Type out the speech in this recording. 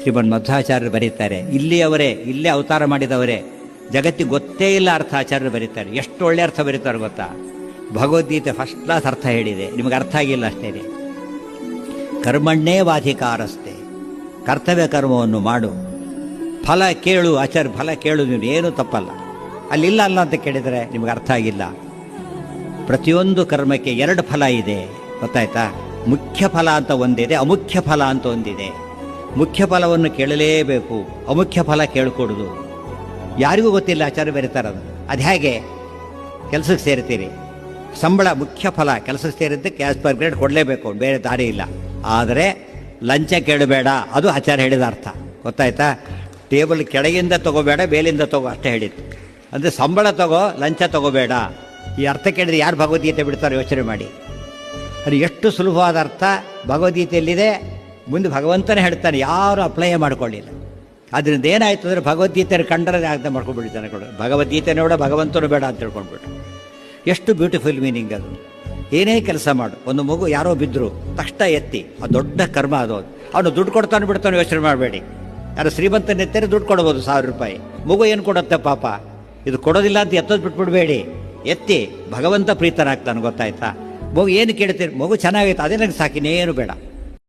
ಶ್ರೀಮನ್ ಮಧ್ವಾಚಾರ್ಯರು ಬರೀತಾರೆ, ಇಲ್ಲಿಯವರೇ, ಇಲ್ಲೇ ಅವತಾರ ಮಾಡಿದವರೇ, ಜಗತ್ತಿಗೆ ಗೊತ್ತೇ ಇಲ್ಲ ಅರ್ಥ ಆಚಾರ್ಯರು ಬರೀತಾರೆ. ಎಷ್ಟು ಒಳ್ಳೆ ಅರ್ಥ ಬರೀತಾರೆ ಗೊತ್ತಾ? ಭಗವದ್ಗೀತೆ ಫಸ್ಟ್ ಕ್ಲಾಸ್ ಅರ್ಥ ಹೇಳಿದೆ, ನಿಮಗೆ ಅರ್ಥ ಆಗಿಲ್ಲ ಅಷ್ಟೇ. ಕರ್ಮಣ್ಣೇ ವಾಧಿಕಾರಸ್ತೆ, ಕರ್ತವ್ಯ ಕರ್ಮವನ್ನು ಮಾಡು, ಫಲ ಕೇಳು. ಆಚಾರ್ಯ ಫಲ ಕೇಳು, ನೀವು ಏನೂ ತಪ್ಪಲ್ಲ. ಅಲ್ಲಿಲ್ಲ ಅಲ್ಲ ಅಂತ ಕೇಳಿದರೆ ನಿಮಗೆ ಅರ್ಥ ಆಗಿಲ್ಲ. ಪ್ರತಿಯೊಂದು ಕರ್ಮಕ್ಕೆ ಎರಡು ಫಲ ಇದೆ, ಗೊತ್ತಾಯ್ತಾ? ಮುಖ್ಯ ಫಲ ಅಂತ ಒಂದಿದೆ, ಅಮುಖ್ಯ ಫಲ ಅಂತ ಒಂದಿದೆ. ಮುಖ್ಯ ಫಲವನ್ನು ಕೇಳಲೇಬೇಕು, ಅಮುಖ್ಯ ಫಲ ಕೇಳಿಕೊಡುದು ಯಾರಿಗೂ ಗೊತ್ತಿಲ್ಲ. ಆಚಾರ್ಯ ಬರೀತಾರದು. ಅದು ಹೇಗೆ? ಕೆಲಸಕ್ಕೆ ಸೇರ್ತೀರಿ, ಸಂಬಳ ಮುಖ್ಯ ಫಲ, ಕೆಲಸಕ್ಕೆ ಸೇರಿದ್ದಕ್ಕೆ ಆಸ್ ಪರ್ ಗ್ರೇಡ್ ಕೊಡಲೇಬೇಕು, ಬೇರೆ ದಾರಿ ಇಲ್ಲ. ಆದರೆ ಲಂಚ ಕೇಳಬೇಡ, ಅದು ಆಚಾರ್ಯ ಹೇಳಿದ ಅರ್ಥ, ಗೊತ್ತಾಯ್ತಾ? ಟೇಬಲ್ ಕೆಳಗಿಂದ ತಗೋಬೇಡ, ಮೇಲಿಂದ ತಗೋ, ಅಷ್ಟೇ ಹೇಳಿದ್ದು. ಅಂದರೆ ಸಂಬಳ ತಗೋ, ಲಂಚ ತಗೋಬೇಡ. ಈ ಅರ್ಥ ಕೇಳಿದ್ರೆ ಯಾರು ಭಗವದ್ಗೀತೆ ಬಿಡ್ತಾರೆ ಯೋಚನೆ ಮಾಡಿ. ಅದು ಎಷ್ಟು ಸುಲಭವಾದ ಅರ್ಥ ಭಗವದ್ಗೀತೆಯಲ್ಲಿದೆ. ಮುಂದೆ ಭಗವಂತನೇ ಹೇಳ್ತಾನೆ, ಯಾರು ಅಪ್ಲೈ ಮಾಡ್ಕೊಳ್ಳಿಲ್ಲ. ಅದರಿಂದ ಏನಾಯ್ತು ಅಂದರೆ ಭಗವದ್ಗೀತೆಯನ್ನು ಕಂಡರೆ ಅರ್ಥ ಮಾಡ್ಕೊಂಡ್ಬಿಡ್ತಾನೆ. ಭಗವದ್ಗೀತೆ ನೋಡ, ಭಗವಂತನು ಬೇಡ ಅಂತ ತಿಳ್ಕೊಂಡ್ಬಿಟ್ಟು. ಎಷ್ಟು ಬ್ಯೂಟಿಫುಲ್ ಮೀನಿಂಗ್ ಅದು. ಏನೇ ಕೆಲಸ ಮಾಡು, ಒಂದು ಮಗು ಯಾರೋ ಬಿದ್ದರು ತಕ್ಷಣ ಎತ್ತಿ, ಅದು ದೊಡ್ಡ ಕರ್ಮ ಅದು. ಅವನು ದುಡ್ಡು ಕೊಡ್ತಾನೆ ಬಿಡ್ತಾನೆ ಯೋಚನೆ ಮಾಡಬೇಡಿ. ಯಾರು ಶ್ರೀಮಂತನ ಎತ್ತರೆ ದುಡ್ಡು ಕೊಡ್ಬೋದು, 1000 ರೂಪಾಯಿ. ಮಗು ಏನು ಕೊಡುತ್ತೆ ಪಾಪ, ಇದು ಕೊಡೋದಿಲ್ಲ ಅಂತ ಎತ್ತೋದು ಬಿಟ್ಬಿಡ್ಬೇಡಿ, ಎತ್ತಿ ಭಗವಂತ ಪ್ರೀತನಾಗ್ತಾನೆ, ಗೊತ್ತಾಯ್ತಾ? ಮಗು ಏನು ಕೇಳ್ತೀರಿ, ಮಗು ಚೆನ್ನಾಗೈತೆ, ಅದೇ ನನಗೆ ಸಾಕಿನೇನು ಬೇಡ.